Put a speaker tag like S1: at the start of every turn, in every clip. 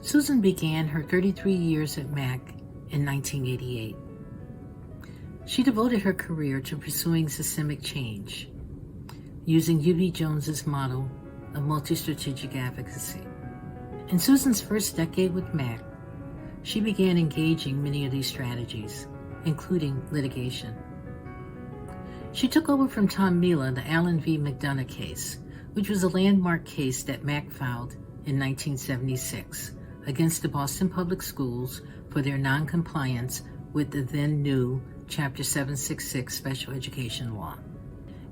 S1: Susan began her 33 years at Mac in 1988. She devoted her career to pursuing systemic change, using U.B. Jones's model of multi-strategic advocacy. In Susan's first decade with Mac, she began engaging many of these strategies, including litigation. She took over from Tom Mila the Allen v. McDonough case, which was a landmark case that Mac filed in 1976 against the Boston Public Schools for their noncompliance with the then new Chapter 766 special education law.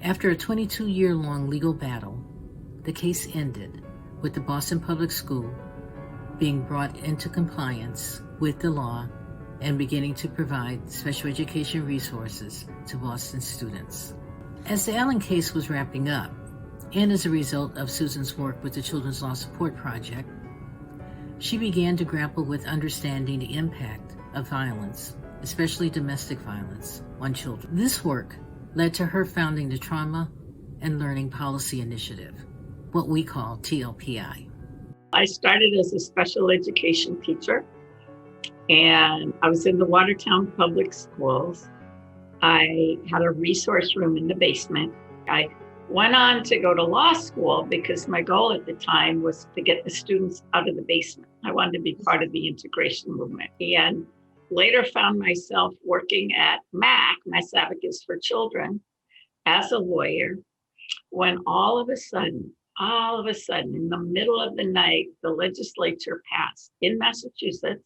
S1: After a 22-year-long legal battle, the case ended with the Boston Public School being brought into compliance with the law and beginning to provide special education resources to Boston students. As the Allen case was wrapping up, and as a result of Susan's work with the Children's Law Support Project, she began to grapple with understanding the impact of violence, especially domestic violence, on children. This work led to her founding the Trauma and Learning Policy Initiative, what we call TLPI.
S2: I started as a special education teacher, and I was in the Watertown Public Schools. I had a resource room in the basement. I went on to go to law school because my goal at the time was to get the students out of the basement. I wanted to be part of the integration movement. And later found myself working at MAC, Mass Advocates for Children, as a lawyer, when all of a sudden, in the middle of the night, the legislature passed in Massachusetts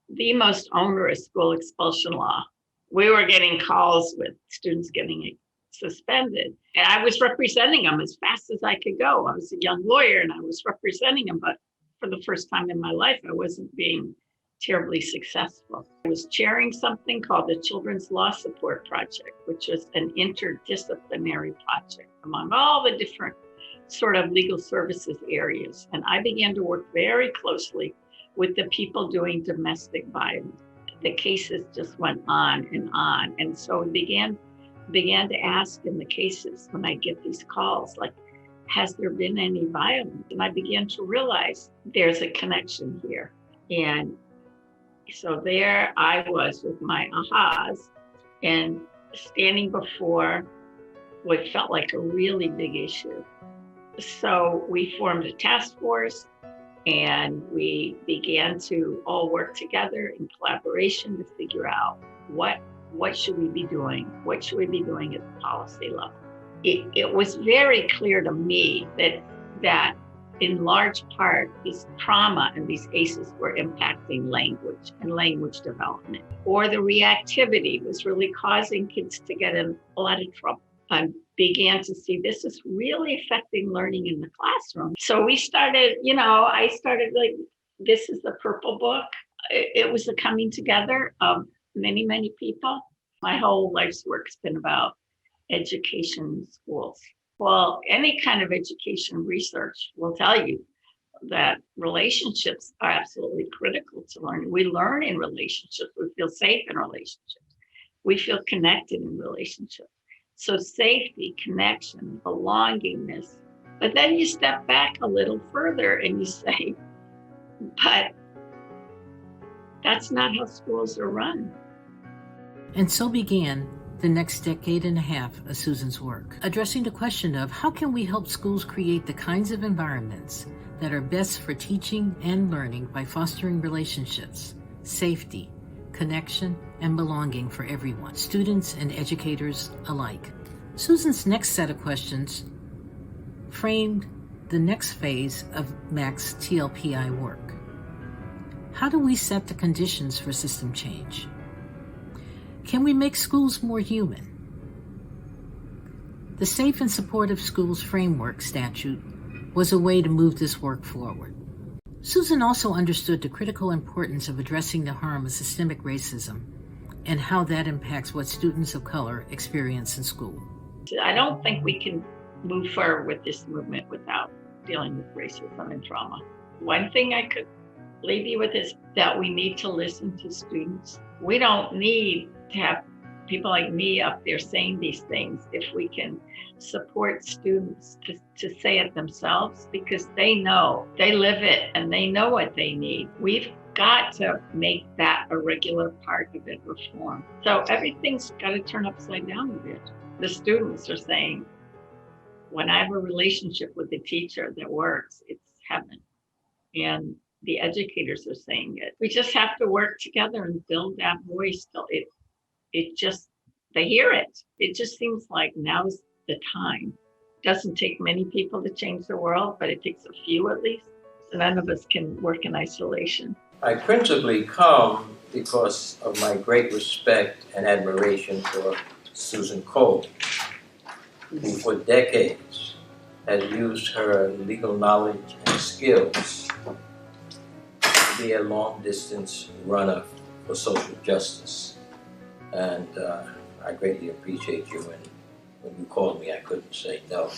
S2: the most onerous school expulsion law. We were getting calls with students getting suspended. And I was representing them as fast as I could go. I was a young lawyer and I was representing them, but for the first time in my life, I wasn't being terribly successful. I was chairing something called the Children's Law Support Project, which was an interdisciplinary project among all the different sort of legal services areas. And I began to work very closely with the people doing domestic violence. The cases just went on and on. And so we began to ask in the cases when I get these calls, like, has there been any violence? And I began to realize there's a connection here. And so there I was with my ahas and standing before what felt like a really big issue. So we formed a task force and we began to all work together in collaboration to figure out what should we be doing? What should we be doing at the policy level? It was very clear to me that in large part, this trauma and these ACEs were impacting language and language development, or the reactivity was really causing kids to get in a lot of trouble. I began to see this is really affecting learning in the classroom. So we started, I started like, this is the Purple Book. It was a coming together of many, many people. My whole life's work's been about education in schools. Well, any kind of education research will tell you that relationships are absolutely critical to learning. We learn in relationships. We feel safe in relationships. We feel connected in relationships. So safety, connection, belongingness. But then you step back a little further and you say, but that's not how schools are run.
S1: And so began the next decade and a half of Susan's work, addressing the question of how can we help schools create the kinds of environments that are best for teaching and learning by fostering relationships, safety, connection, and belonging for everyone, students and educators alike. Susan's next set of questions framed the next phase of MAC's TLPI work. How do we set the conditions for system change? Can we make schools more human? The Safe and Supportive Schools Framework statute was a way to move this work forward. Susan also understood the critical importance of addressing the harm of systemic racism and how that impacts what students of color experience in school.
S2: I don't think we can move forward with this movement without dealing with racism and trauma. One thing I could leave you with is that we need to listen to students. We don't need to have people like me up there saying these things, if we can support students to say it themselves, because they know, they live it, and they know what they need. We've got to make that a regular part of it, reform. So everything's got to turn upside down a bit. The students are saying, when I have a relationship with the teacher that works, it's heaven. And the educators are saying it. We just have to work together and build that voice till it just, they hear it. It just seems like now's the time. It doesn't take many people to change the world, but it takes a few at least. So none of us can work in isolation.
S3: I principally come because of my great respect and admiration for Susan Cole, who for decades has used her legal knowledge and skills to be a long-distance runner for social justice. And I greatly appreciate you, and when you called me, I couldn't say no.